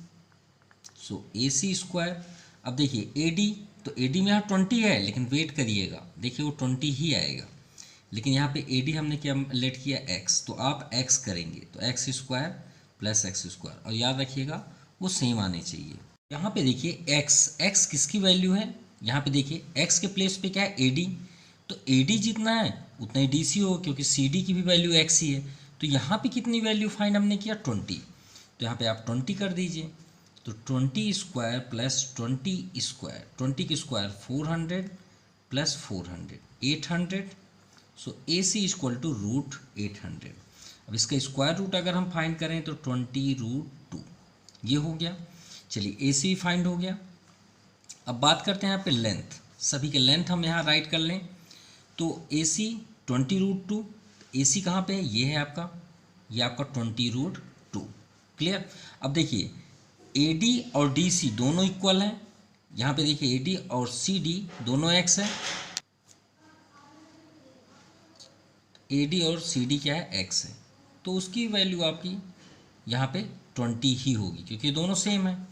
सो ए सी स्क्वायर। अब देखिए ए डी, तो ए डी में यहाँ 20 है, लेकिन वेट करिएगा, देखिए वो 20 ही आएगा, लेकिन यहाँ पे ए डी हमने क्या लेट किया x, तो आप x करेंगे तो x square plus x square, और याद रखिएगा वो सेम आने चाहिए। यहाँ पे देखिए x किसकी वैल्यू है, यहाँ पे देखिए x के प्लेस पे क्या है ए डी, तो ए डी जितना है उतना ही डी सी हो, क्योंकि सी डी की भी वैल्यू x ही है, तो यहाँ पे कितनी वैल्यू फाइंड हमने किया 20, तो यहाँ पे आप 20 कर दीजिए, तो 20 स्क्वायर प्लस 20 स्क्वायर, 20 की square 400 plus 400 800, so A C equal to root 800। अब इसका स्क्वायर रूट अगर हम फाइंड करें तो 20√2, ये हो गया। चलिए ए सी फाइंड हो गया। अब बात करते हैं यहाँ पे लेंथ, सभी के लेंथ हम यहाँ राइट कर लें, तो ए सी 20√2, ए सी कहाँ पे है, ये है आपका, ये आपका 20√2, क्लियर। अब देखिए ए डी और डी सी दोनों इक्वल हैं, यहाँ पे देखिए ए डी और सी डी दोनों एक्स है, ए डी और सी डी क्या है एक्स है, तो उसकी वैल्यू आपकी यहाँ पे 20 ही होगी, क्योंकि दोनों सेम है,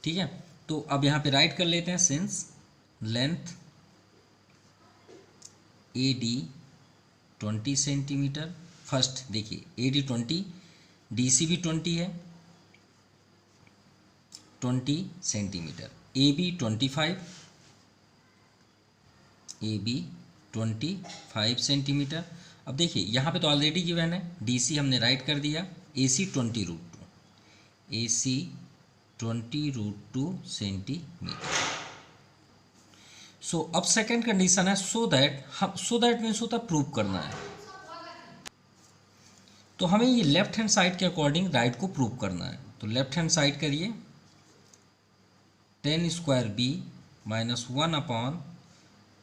ठीक है। तो अब यहाँ पे राइट कर लेते हैं, since length A D 20 centimetre, first देखिए ए डी 20, डी सी भी 20 है, 20 centimetre, A B 25, A B 25 centimetre. अब देखिए यहाँ पे तो ऑलरेडी गिवन है, डी सी हमने राइट कर दिया, ए सी 20√2, ए सी 20√2 सेंटीमीटर। सो अब सेकेंड कंडीशन है, सो दैट मीन्स होता है प्रूव करना है, तो हमें ये लेफ्ट हैंड साइड के अकॉर्डिंग राइट को प्रूव करना है, तो लेफ्ट हैंड साइड करिए 10 square B minus 1 upon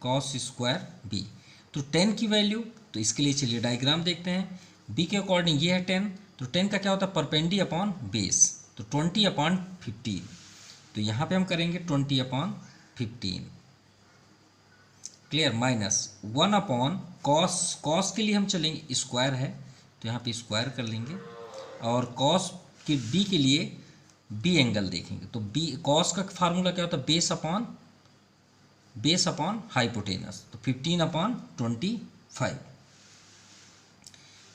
cos square B, तो 10 की वैल्यू, तो इसके लिए चलिए डायग्राम देखते हैं, b के अकॉर्डिंग ये है 10, तो 10 का क्या होता है परपेंडी अपॉन बेस, तो 20/15, तो यहाँ पे हम करेंगे 20/15, clear, minus 1 upon cos, cos के लिए हम चलेंगे स्क्वायर है, तो यहाँ पे स्क्वायर कर लेंगे, और कॉस के b के लिए b एंगल देखेंगे, तो b कॉस का फार्मूला क्या होता है बेस अपॉन हाइपोटेनस, तो 15/25,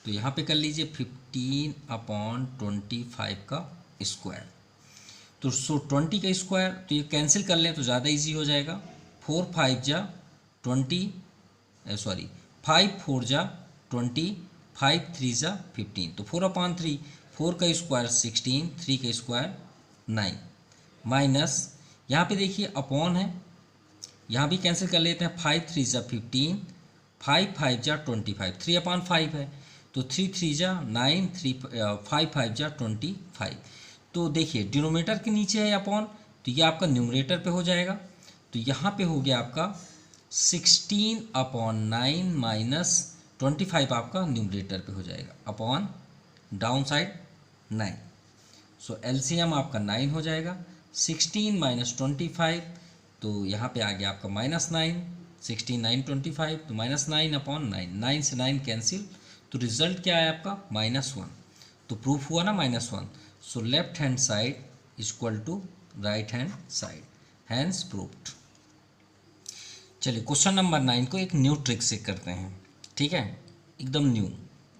तो यहाँ पे कर लीजिए 15/25 का स्क्वायर, तो 20 का स्क्वायर, तो ये कैंसिल कर लें तो ज़्यादा इजी हो जाएगा, 4 5 जा 20, 5 4 जा 20, 5 3 जा 15, तो 4/3, 4 का स्क्वायर 16, 3 का स्क्वायर 9, माइनस यहाँ पे देखिए अपॉन है, यहाँ भी कैंसिल कर लेते हैं, 5 3 जा 15, 5 5 जा 25, 3/5 है, तो 3 3 जा 9, 5 5 जा 25, तो देखिए डिनोमिनेटर के नीचे है अपॉन, तो ये आपका न्यूमरेटर पे हो जाएगा, तो यहाँ पे हो गया आपका 16/9 माइनस 25 आपका न्यूमरेटर पे हो जाएगा, अपॉन डाउन साइड 9, सो एलसीएम आपका 9 हो जाएगा, 16 माइनस 25, तो यहाँ पे आ गया आपका -9, 16 9 25, तो -9/9, 9 से 9 कैंसिल, तो रिजल्ट क्या है आपका -1, तो प्रूफ हुआ ना -1। So left hand side equal to right hand side, hence proved. चलिए क्वेश्चन नंबर 9 को एक न्यू ट्रिक से करते हैं, ठीक है, एकदम न्यू,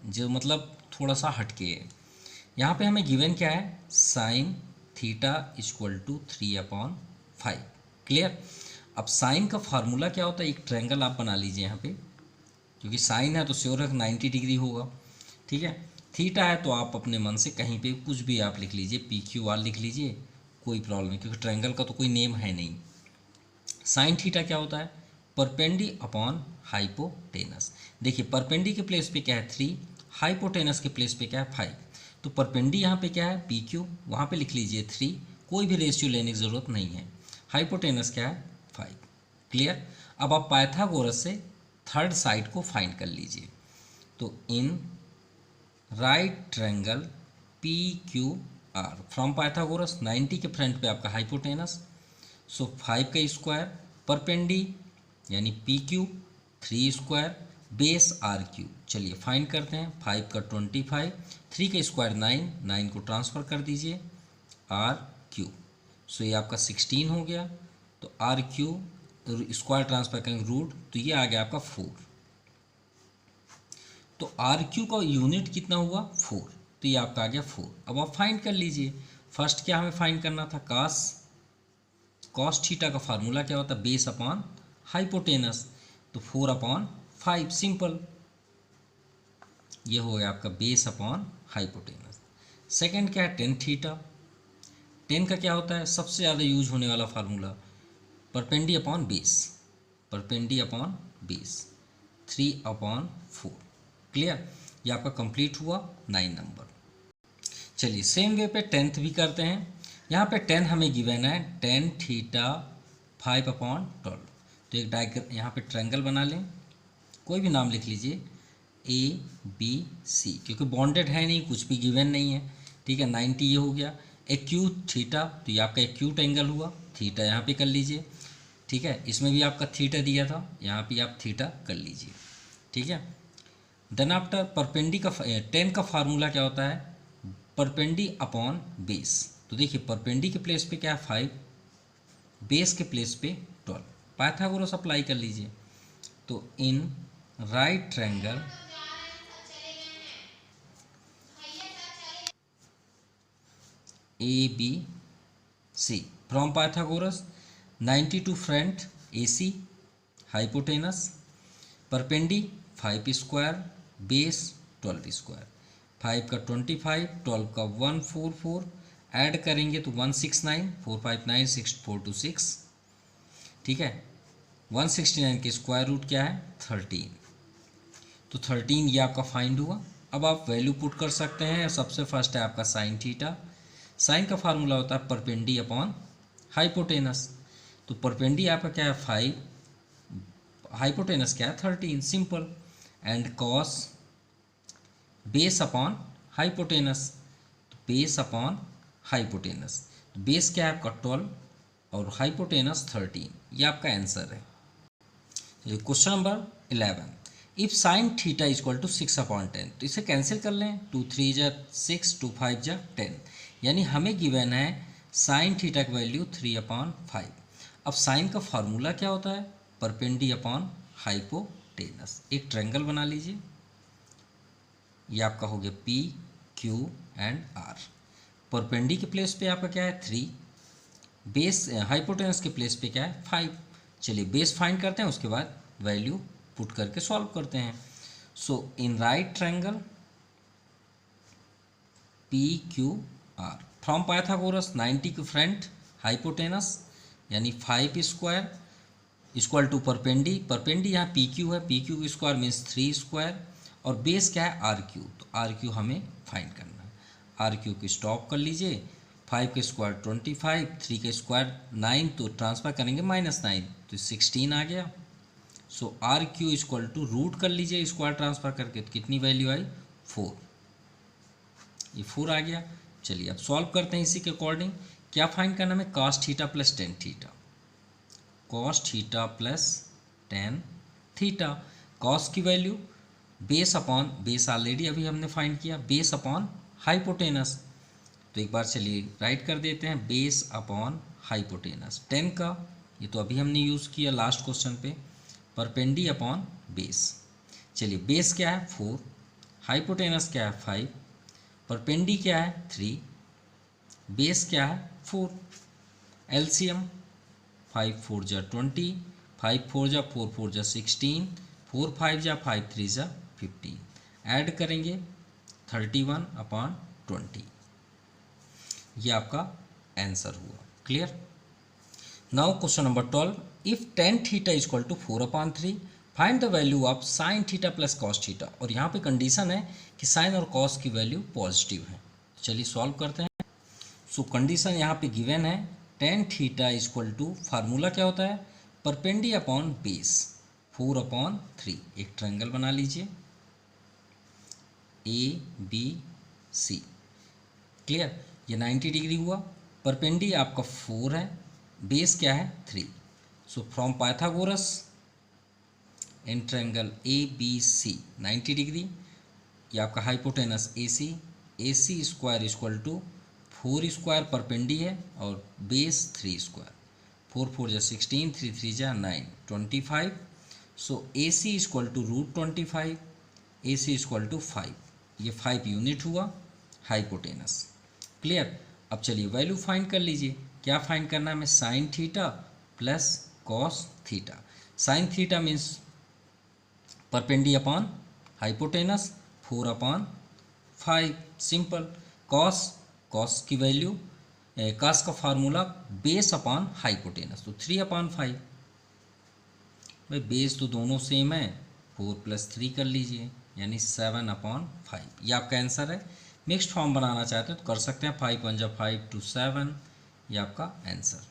जो मतलब थोड़ा सा हटके है। यहाँ पे हमें गिवन क्या है, sine theta equal to 3/5। Clear. अब साइन का फार्मूला क्या होता है, एक ट्रायंगल आप बना लीजिए यहाँ पे, क्योंकि साइन है तो श्योर है 90 डिग्री होगा, ठीक है। थीटा है तो आप अपने मन से कहीं पे कुछ भी आप लिख लीजिए, PQR लिख लीजिए, कोई प्रॉब्लम नहीं, क्योंकि ट्रायंगल का तो कोई नेम है नहीं। साइन थीटा क्या होता है, परपेंडी अपॉन हाइपोटेनस। देखिए परपेंडी के प्लेस पे क्या है 3, हाइपोटेनस के प्लेस पे क्या है 5। तो परपेंडी यहाँ पे क्या है PQ, वहाँ पे लिख लीजिए 3, कोई भी रेशियो लेने की ज़रूरत नहीं है। हाइपोटेनस क्या है 5। क्लियर। अब आप पाइथागोरस से थर्ड साइड को फाइंड कर लीजिए। तो in right triangle PQR from Pythagoras, 90 के फ्रंट पे आपका हाइपोटेनस, सो 5 का स्क्वायर, परपेंडी यानी PQ 3 स्क्वायर, बेस RQ। चलिए फाइंड करते हैं, 5 का 25, 3 का स्क्वायर 9, 9 को ट्रांसफ़र कर दीजिए RQ, सो ये आपका 16 हो गया। तो RQ स्क्वायर ट्रांसफ़र करेंगे रूट, तो ये आ गया आपका 4। तो RQ का यूनिट कितना हुआ 4, तो ये आपका आ गया 4। अब आप फाइंड कर लीजिए, फर्स्ट क्या हमें फाइंड करना था, कॉस थीटा का फार्मूला क्या होता है, बेस अपॉन हाइपोटेनस, तो 4/5 सिंपल, ये हो गया आपका बेस अपॉन हाइपोटेनस। सेकंड क्या है टेन थीटा, टेन का क्या होता है, सबसे ज़्यादा यूज होने वाला formula, perpendicular upon base, perpendicular upon base 3/4। Clear. ये आपका कंप्लीट हुआ 9 नंबर। चलिए सेम वे पे 10th भी करते हैं। यहाँ पे 10 हमें गिवन है, टेन थीटा 5/12। तो एक डायग्राम यहाँ पे ट्रायंगल बना लें, कोई भी नाम लिख लीजिए ABC, क्योंकि बॉन्डेड है नहीं, कुछ भी गिवन नहीं है, ठीक है। 90 ये हो गया, एक्यूट थीटा, तो ये आपका एक्यूट एंगल हुआ, थीटा यहाँ पे कर लीजिए, ठीक है। इसमें भी आपका थीटा दिया था, यहाँ पे आप थीटा कर लीजिए, ठीक है। देन आफ्टर परपेंडी का 10 का फार्मूला क्या होता है, परपेंडी अपॉन बेस। तो देखिए परपेंडी के प्लेस पे क्या है 5, बेस के प्लेस पे 12, पाइथागोरस अप्लाई कर लीजिए। तो in right triangle ABC from Pythagoras, 90 to front AC, hypotenuse, perpendicular 5 square, base 12 square, 5 का 25, 12 का 144, ऐड करेंगे तो 169, 459, 642, ठीक है। 169 के स्क्वायर रूट क्या है 13, तो 13 ये आपका फाइंड हुआ। अब आप वैल्यू पुट कर सकते हैं, सबसे फर्स्ट है आपका साइन थीटा, साइन का फार्मूला होता है परपेंडी अपॉन हाइपोटेनस, तो परपेंडी आपका क्या है 5, हाइपोटेनस क्या है 13, simple. And cos base upon hypotenuse, तो बेस अपॉन हाइपोटेनस, तो बेस क्या है आपका 12 और हाइपोटेनस 13, ये आपका आंसर है। Question number 11, if sine theta equal to 6/10, तो इसे कैंसिल कर लें, 2 3 जा 6, 2 5 जा 10, यानी हमें गिवन है साइन थीटा की वैल्यू 3/5। अब साइन का फार्मूला क्या होता है, परपेंडी अपॉन हाइपोटेनस। एक ट्रायंगल बना लीजिए, ये आपका हो गया PQ एंड R। परपेंडी के प्लेस पे आपका क्या है 3, बेस हाइपोटेनस के प्लेस पे क्या है 5। चलिए बेस फाइंड करते हैं, उसके बाद वैल्यू पुट करके सॉल्व करते हैं। So in right triangle PQR from Pythagoras, 90 के फ्रंट हाइपोटेनस यानी 5 square equal to perpendicular, perpendicular यहाँ PQ है, PQ स्क्वायर मीन्स 3 स्क्वायर, और बेस क्या है RQ, तो RQ हमें फाइंड करना है। RQ को स्टॉप कर लीजिए, 5 का स्क्वायर 25, 3 का स्क्वायर 9, तो ट्रांसफर करेंगे -9, तो 16 आ गया। सो RQ इक्वल टू रूट कर लीजिए स्क्वायर ट्रांसफर करके, तो कितनी वैल्यू आई 4, ये 4 आ गया। चलिए अब सॉल्व करते हैं इसी के अकॉर्डिंग। क्या फाइंड करना है, cos theta plus tan theta, cos theta plus tan theta, cos की value base upon, base already अभी हमने फाइंड किया, बेस अपॉन हाइपोटेनस। तो एक बार चलिए राइट कर देते हैं, बेस अपॉन हाइपोटेनस 10 का, ये तो अभी हमने यूज़ किया लास्ट क्वेश्चन पे, परपेंडी अपॉन बेस। चलिए बेस क्या है 4, हाइपोटेनस क्या है 5, परपेंडी क्या है 3, बेस क्या है 4। एलसीएम 5 4 जा 20, 5 4 जा 4 4 जा 16, 4 5 जा 5 3 जा 15, ऐड करेंगे 31 अपॉन 20, ये आपका आंसर हुआ। Clear. Now question number 12, if tan theta equal to 4 upon 3 find the value of sine theta plus cos theta. और यहाँ पे कंडीशन है कि साइन और कॉस की वैल्यू पॉजिटिव है। चलिए सॉल्व करते हैं। सो कंडीशन यहाँ पे गिवन है, tan theta equal to, formula क्या होता है, परपेंडी अपॉन बेस 4 अपॉन 3। एक ट्रायंगल बना लीजिए ABC। क्लियर, ये 90 डिग्री हुआ, परपेंडी आपका 4 है, बेस क्या है 3। So from Pythagoras in triangle ABC 90 degree, ये आपका hypotenuse AC square equal to 4 square perpendicular है और बेस 3 स्क्वायर, 4 4 जा 16, 3 3 जा 9, 25। So AC equal to √25, AC equal to 5, ये 5 यूनिट हुआ हाइपोटेनस। क्लियर। अब चलिए वैल्यू फाइंड कर लीजिए। क्या फाइंड करना है हमें, sine theta plus cos theta. Sine theta means perpendicular upon hypotenuse 4 upon 5, simple. Cos की वैल्यू, कॉस का फार्मूला बेस अपॉन हाइपोटेनस, तो 3 अपॉन 5। भाई बेस तो दोनों सेम है, 4 + 3 कर लीजिए, यानी 7 अपॉन 5, ये आपका आंसर है। मिक्स्ड फॉर्म बनाना चाहते हैं तो कर सकते हैं, 5 1 जा 5 2 7, ये आपका आंसर।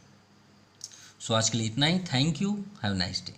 सो आज के लिए इतना ही। Thank you, have nice day.